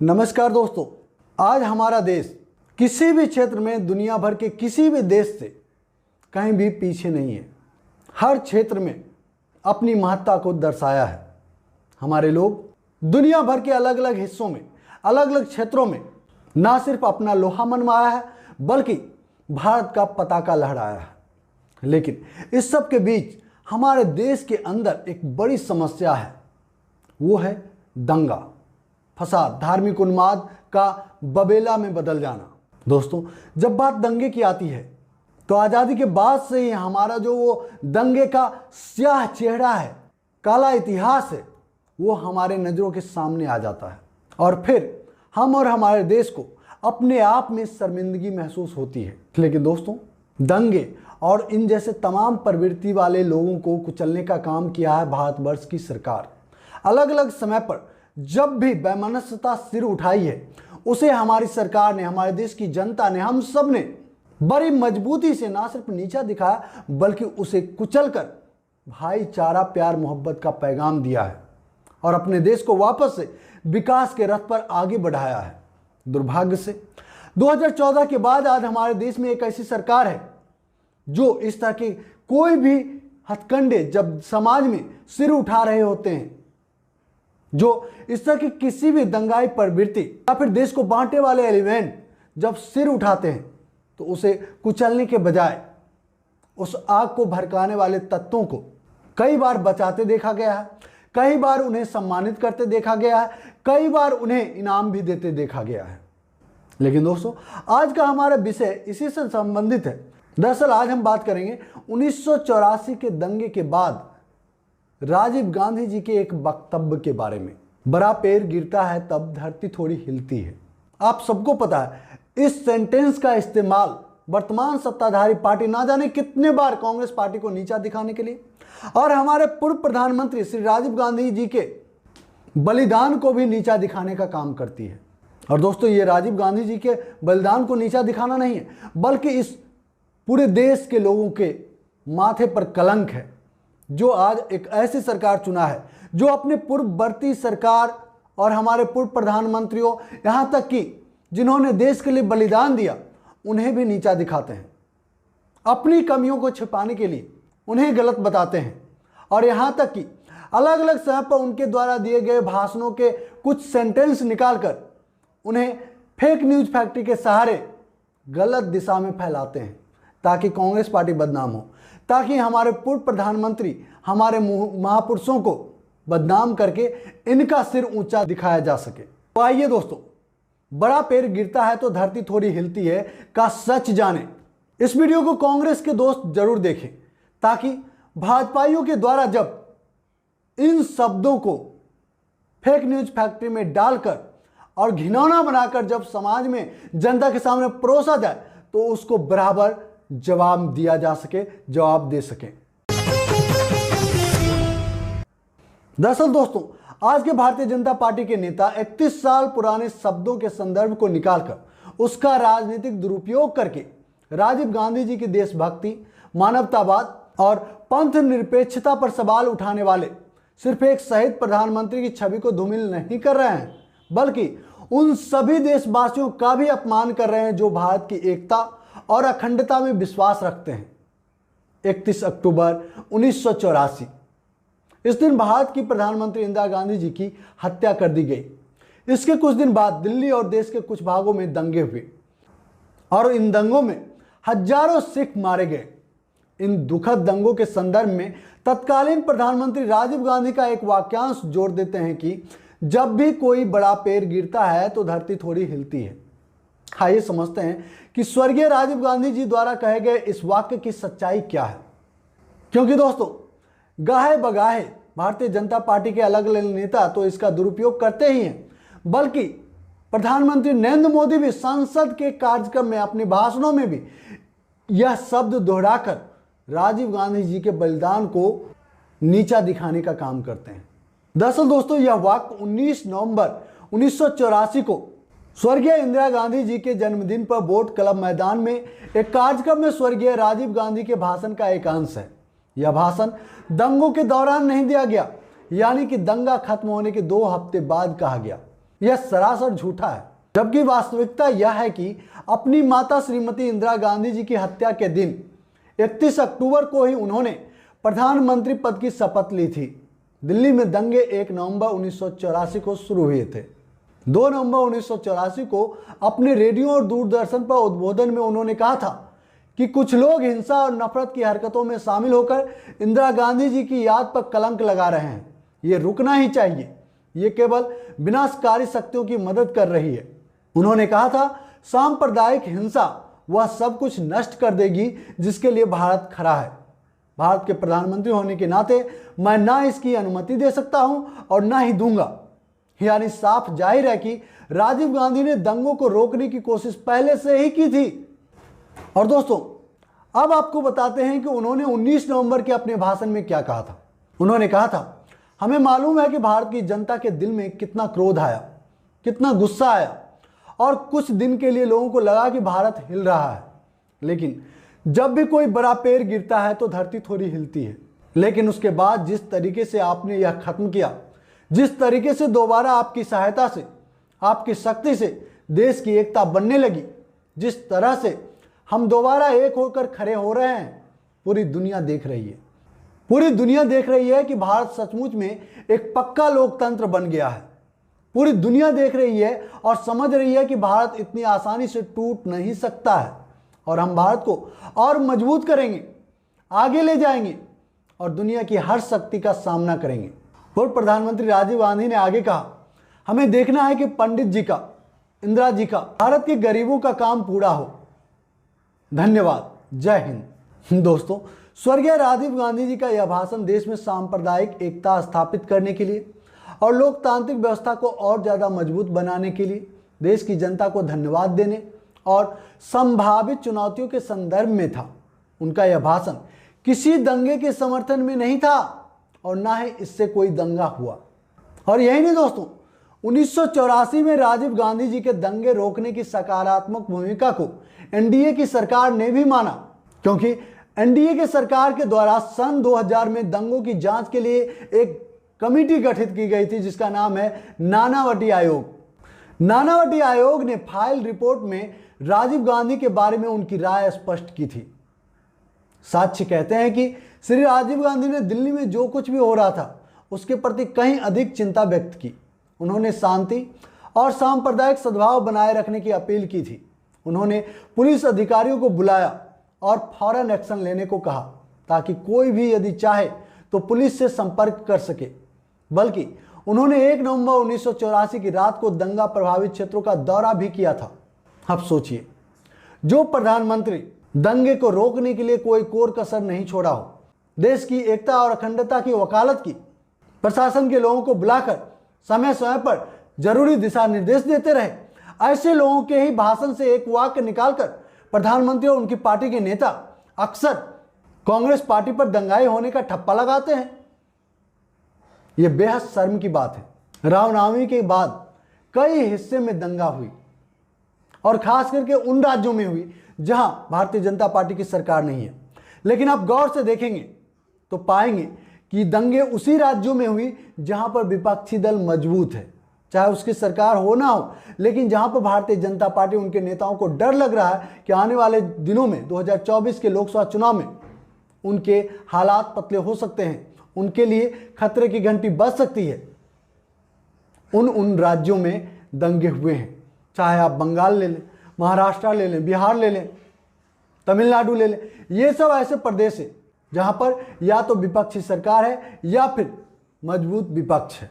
नमस्कार दोस्तों, आज हमारा देश किसी भी क्षेत्र में दुनिया भर के किसी भी देश से कहीं भी पीछे नहीं है। हर क्षेत्र में अपनी महत्ता को दर्शाया है। हमारे लोग दुनिया भर के अलग अलग हिस्सों में, अलग अलग क्षेत्रों में ना सिर्फ अपना लोहा मनवाया है बल्कि भारत का पताका लहराया है। लेकिन इस सब के बीच हमारे देश के अंदर एक बड़ी समस्या है, वो है दंगा फसाद, धार्मिक उन्माद का बबेला में बदल जाना। दोस्तों, जब बात दंगे की आती है तो आज़ादी के बाद से ही हमारा जो वो दंगे का स्याह चेहरा है, काला इतिहास है, वो हमारे नज़रों के सामने आ जाता है और फिर हम और हमारे देश को अपने आप में शर्मिंदगी महसूस होती है। लेकिन दोस्तों, दंगे और इन जैसे तमाम प्रवृत्ति वाले लोगों को कुचलने का काम किया है भारतवर्ष की सरकार। अलग अलग समय पर जब भी वैमनस्यता सिर उठाई है, उसे हमारी सरकार ने, हमारे देश की जनता ने, हम सब ने बड़ी मजबूती से ना सिर्फ नीचा दिखाया बल्कि उसे कुचलकर भाईचारा, प्यार, मोहब्बत का पैगाम दिया है और अपने देश को वापस से विकास के रथ पर आगे बढ़ाया है। दुर्भाग्य से 2014 के बाद आज हमारे देश में एक ऐसी सरकार है जो इस तरह के कोई भी हथकंडे जब समाज में सिर उठा रहे होते हैं, जो इस तरह की किसी भी दंगाई प्रवृत्ति या फिर देश को बांटने वाले एलिमेंट जब सिर उठाते हैं तो उसे कुचलने के बजाय उस आग को भड़काने वाले तत्वों को कई बार बचाते देखा गया है, कई बार उन्हें सम्मानित करते देखा गया है, कई बार उन्हें इनाम भी देते देखा गया है। लेकिन दोस्तों, आज का हमारा विषय इसी से संबंधित है। दरअसल आज हम बात करेंगे 1984 के दंगे के बाद राजीव गांधी जी के एक वक्तव्य के बारे में। बड़ा पैर गिरता है तब धरती थोड़ी हिलती है। आप सबको पता है, इस सेंटेंस का इस्तेमाल वर्तमान सत्ताधारी पार्टी ना जाने कितने बार कांग्रेस पार्टी को नीचा दिखाने के लिए और हमारे पूर्व प्रधानमंत्री श्री राजीव गांधी जी के बलिदान को भी नीचा दिखाने का काम करती है। और दोस्तों, ये राजीव गांधी जी के बलिदान को नीचा दिखाना नहीं है बल्कि इस पूरे देश के लोगों के माथे पर कलंक है जो आज एक ऐसी सरकार चुना है जो अपने पूर्ववर्ती सरकार और हमारे पूर्व प्रधानमंत्रियों, यहाँ तक कि जिन्होंने देश के लिए बलिदान दिया, उन्हें भी नीचा दिखाते हैं। अपनी कमियों को छिपाने के लिए उन्हें गलत बताते हैं और यहाँ तक कि अलग अलग समय पर उनके द्वारा दिए गए भाषणों के कुछ सेंटेंस निकालकर उन्हें फेक न्यूज़ फैक्ट्री के सहारे गलत दिशा में फैलाते हैं ताकि कांग्रेस पार्टी बदनाम हो, ताकि हमारे पूर्व प्रधानमंत्री, हमारे महापुरुषों को बदनाम करके इनका सिर ऊंचा दिखाया जा सके। तो आइए दोस्तों, बड़ा पैर गिरता है तो धरती थोड़ी हिलती है का सच जाने। इस वीडियो को कांग्रेस के दोस्त जरूर देखें ताकि भाजपाइयों के द्वारा जब इन शब्दों को फेक न्यूज फैक्ट्री में डालकर और घिनौना बनाकर जब समाज में जनता के सामने परोसा जाए तो उसको बराबर जवाब दिया जा सके, जवाब दे सके। दरअसल दोस्तों, आज के भारतीय जनता पार्टी के नेता 31 साल पुराने शब्दों के संदर्भ को निकालकर उसका राजनीतिक दुरुपयोग करके राजीव गांधी जी की देशभक्ति, मानवतावाद और पंथ निरपेक्षता पर सवाल उठाने वाले सिर्फ एक शहीद प्रधानमंत्री की छवि को धूमिल नहीं कर रहे हैं बल्कि उन सभी देशवासियों का भी अपमान कर रहे हैं जो भारत की एकता और अखंडता में विश्वास रखते हैं। 31 अक्टूबर 1984 इस दिन भारत की प्रधानमंत्री इंदिरा गांधी जी की हत्या कर दी गई। इसके कुछ दिन बाद दिल्ली और देश के कुछ भागों में दंगे हुए और इन दंगों में हजारों सिख मारे गए। इन दुखद दंगों के संदर्भ में तत्कालीन प्रधानमंत्री राजीव गांधी का एक वाक्यांश जोड़ देते हैं कि जब भी कोई बड़ा पैर गिरता है तो धरती थोड़ी हिलती है। आइए समझते हैं कि स्वर्गीय राजीव गांधी जी द्वारा कहे गए इस वाक्य की सच्चाई क्या है। क्योंकि दोस्तों, गाहे बगाहे भारतीय जनता पार्टी के अलग अलग नेता तो इसका दुरुपयोग करते ही हैं, बल्कि प्रधानमंत्री नरेंद्र मोदी भी संसद के कार्यक्रम में, अपने भाषणों में भी यह शब्द दोहराकर राजीव गांधी जी के बलिदान को नीचा दिखाने का काम करते हैं। दरअसल दोस्तों, यह वाक्य 19 नवंबर 1984 को स्वर्गीय इंदिरा गांधी जी के जन्मदिन पर बोट क्लब मैदान में एक कार्यक्रम में स्वर्गीय राजीव गांधी के भाषण का एक अंश है। यह भाषण दंगों के दौरान नहीं दिया गया, यानी कि दंगा खत्म होने के 2 हफ्ते बाद कहा गया। यह सरासर झूठा है। जबकि वास्तविकता यह है कि अपनी माता श्रीमती इंदिरा गांधी जी की हत्या के दिन 31 अक्टूबर को ही उन्होंने प्रधानमंत्री पद की शपथ ली थी। दिल्ली में दंगे 1 नवंबर 1984 को शुरू हुए थे। 2 नवंबर 1984 को अपने रेडियो और दूरदर्शन पर उद्बोधन में उन्होंने कहा था कि कुछ लोग हिंसा और नफरत की हरकतों में शामिल होकर इंदिरा गांधी जी की याद पर कलंक लगा रहे हैं। ये रुकना ही चाहिए। ये केवल विनाशकारी शक्तियों की मदद कर रही है। उन्होंने कहा था, सांप्रदायिक हिंसा वह सब कुछ नष्ट कर देगी जिसके लिए भारत खड़ा है। भारत के प्रधानमंत्री होने के नाते मैं ना इसकी अनुमति दे सकता हूं और ना ही दूंगा। यानी साफ जाहिर है कि राजीव गांधी ने दंगों को रोकने की कोशिश पहले से ही की थी। और दोस्तों, अब आपको बताते हैं कि उन्होंने 19 नवंबर के अपने भाषण में क्या कहा था। उन्होंने कहा था, हमें मालूम है कि भारत की जनता के दिल में कितना क्रोध आया, कितना गुस्सा आया और कुछ दिन के लिए लोगों को लगा कि भारत हिल रहा है। लेकिन जब भी कोई बड़ा पेड़ गिरता है तो धरती थोड़ी हिलती है। लेकिन उसके बाद जिस तरीके से आपने यह खत्म किया, जिस तरीके से दोबारा आपकी सहायता से, आपकी शक्ति से देश की एकता बनने लगी, जिस तरह से हम दोबारा एक होकर खड़े हो रहे हैं, पूरी दुनिया देख रही है। पूरी दुनिया देख रही है कि भारत सचमुच में एक पक्का लोकतंत्र बन गया है। पूरी दुनिया देख रही है और समझ रही है कि भारत इतनी आसानी से टूट नहीं सकता है और हम भारत को और मजबूत करेंगे, आगे ले जाएंगे और दुनिया की हर शक्ति का सामना करेंगे। पूर्व प्रधानमंत्री राजीव गांधी ने आगे कहा, हमें देखना है कि पंडित जी का, इंदिरा जी का, भारत के गरीबों का काम पूरा हो। धन्यवाद। जय हिंद। दोस्तों, स्वर्गीय राजीव गांधी जी का यह भाषण देश में सांप्रदायिक एकता स्थापित करने के लिए और लोकतांत्रिक व्यवस्था को और ज़्यादा मजबूत बनाने के लिए, देश की जनता को धन्यवाद देने और संभावित चुनौतियों के संदर्भ में था। उनका यह भाषण किसी दंगे के समर्थन में नहीं था और ना ही इससे कोई दंगा हुआ। और यही नहीं दोस्तों, 1984 में राजीव गांधी जी के दंगे रोकने की सकारात्मक भूमिका को एनडीए की सरकार ने भी माना, क्योंकि एनडीए के सरकार के द्वारा सन 2000 में दंगों की जांच के लिए एक कमेटी गठित की गई थी जिसका नाम है नानावटी आयोग। नानावटी आयोग ने फाइल रिपोर्ट में राजीव गांधी के बारे में उनकी राय स्पष्ट की थी। साक्ष्य कहते हैं कि श्री राजीव गांधी ने दिल्ली में जो कुछ भी हो रहा था उसके प्रति कहीं अधिक चिंता व्यक्त की। उन्होंने शांति और सांप्रदायिक सद्भाव बनाए रखने की अपील की थी। उन्होंने पुलिस अधिकारियों को बुलाया और फौरन एक्शन लेने को कहा ताकि कोई भी यदि चाहे तो पुलिस से संपर्क कर सके। बल्कि उन्होंने 1 नवंबर 1984 की रात को दंगा प्रभावित क्षेत्रों का दौरा भी किया था। अब सोचिए, जो प्रधानमंत्री दंगे को रोकने के लिए कोई कोर कसर नहीं छोड़ा हो, देश की एकता और अखंडता की वकालत की, प्रशासन के लोगों को बुलाकर समय समय पर जरूरी दिशा निर्देश देते रहे, ऐसे लोगों के ही भाषण से एक वाक्य निकालकर प्रधानमंत्री और उनकी पार्टी के नेता अक्सर कांग्रेस पार्टी पर दंगाई होने का ठप्पा लगाते हैं। यह बेहद शर्म की बात है। रामनवमी के बाद कई हिस्से में दंगा हुई और खास करके उन राज्यों में हुई जहां भारतीय जनता पार्टी की सरकार नहीं है। लेकिन आप गौर से देखेंगे तो पाएंगे कि दंगे उसी राज्यों में हुई जहां पर विपक्षी दल मजबूत है, चाहे उसकी सरकार हो ना हो, लेकिन जहां पर भारतीय जनता पार्टी, उनके नेताओं को डर लग रहा है कि आने वाले दिनों में 2024 के लोकसभा चुनाव में उनके हालात पतले हो सकते हैं, उनके लिए खतरे की घंटी बज सकती है। उन राज्यों में दंगे हुए हैं। चाहे आप बंगाल ले लें, महाराष्ट्र ले लें, बिहार ले लें, तमिलनाडु ले लें, ये सब ऐसे प्रदेश है जहां पर या तो विपक्षी सरकार है या फिर मजबूत विपक्ष है।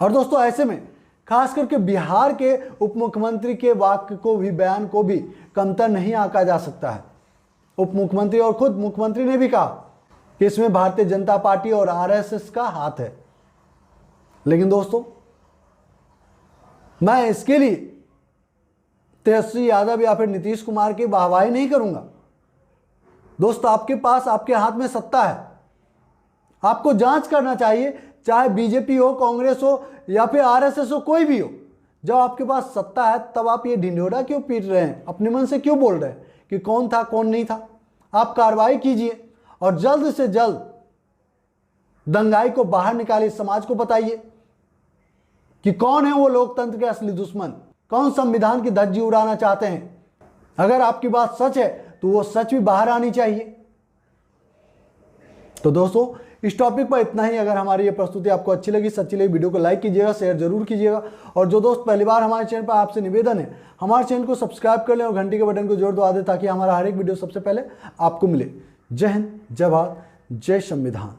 और दोस्तों, ऐसे में खास करके बिहार के उप मुख्यमंत्री के वाक्य को भी, बयान को भी कमतर नहीं आंका जा सकता है। उप मुख्यमंत्री और खुद मुख्यमंत्री ने भी कहा कि इसमें भारतीय जनता पार्टी और आरएसएस का हाथ है। लेकिन दोस्तों, मैं इसके लिए तेजस्वी यादव या फिर नीतीश कुमार की वाहवाही नहीं करूंगा। दोस्तों, आपके पास, आपके हाथ में सत्ता है, आपको जांच करना चाहिए, चाहे बीजेपी हो, कांग्रेस हो या फिर आरएसएस हो, कोई भी हो। जब आपके पास सत्ता है तब आप ये ढिंढोरा क्यों पीट रहे हैं, अपने मन से क्यों बोल रहे हैं कि कौन था कौन नहीं था। आप कार्रवाई कीजिए और जल्द से जल्द दंगाई को बाहर निकालिए, समाज को बताइए। कि कौन है वो लोकतंत्र के असली दुश्मन, कौन संविधान की धज्जी उड़ाना चाहते हैं। अगर आपकी बात सच है तो वो सच भी बाहर आनी चाहिए। तो दोस्तों इस टॉपिक पर इतना ही। अगर हमारी ये प्रस्तुति आपको अच्छी लगी, सच्ची लगी, वीडियो को लाइक कीजिएगा, शेयर जरूर कीजिएगा। और जो दोस्त पहली बार हमारे चैनल पर, आपसे निवेदन है हमारे चैनल को सब्सक्राइब कर लें और घंटी के बटन को जोर दबा दें ताकि हमारा हर एक वीडियो सबसे पहले आपको मिले। जय हिंद, जय भारत, जय संविधान।